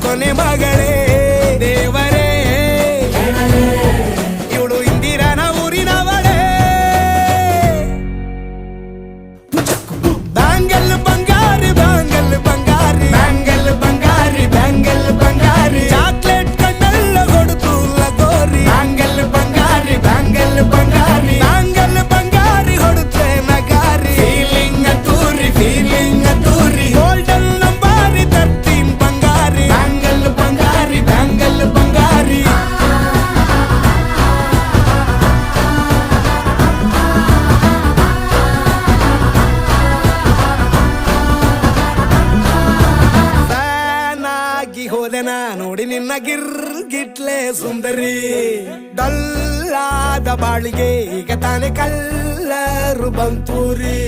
ಕೊನೆ ಮಗಳೇ ದೇವರೇ ಇವಳು ಇಂದಿರನ ಊರಿನವಳೇ ಬ್ಯಾಂಗಲ್ ಬಂಗಾರಿ ಬ್ಯಾಂಗಲ್ ಬಂಗಾರಿ ಬ್ಯಾಂಗಲ್ ಬಂಗಾರಿ ಬ್ಯಾಂಗಲ್ ಬಂಗಾರಿ ಚಾಕ್ಲೇಟ್ ಕಣ್ಣಲ್ಲ ಕೊಡುತ್ತು ಲಗೋರಿ ಬ್ಯಾಂಗಲ್ ಬಂಗಾರಿ ಬ್ಯಾಂಗಲ್ ಬಂಗಾರಿ ಬ್ಯಾಂಗಲ್ ಬಂಗಾರಿ ಹೊಡುತ್ತೆ ನಗಾರಿ ಫೀಲಿಂಗ್ ತೂರಿ ಗೋಲ್ಡನ್ ನಂಬಾರಿ 13 ಬಂಗಾರಿ ಬ್ಯಾಂಗಲ್ ಬಂಗಾರಿ ಬ್ಯಾಂಗಲ್ ಬಂಗಾರಿ ಫ್ಯಾನಾಗಿ ಹೋದೆನ ನೋಡಿ ನಿನ್ನ ಗಿರ್ಗಿಟ್ಲೆ ಸುಂದರಿ ಡಲ್ಲಾದ ಬಾಳಿಗೆ ಈಗ ತಾನೆ ಕಲ್ಲರು ಬಂತೂರಿ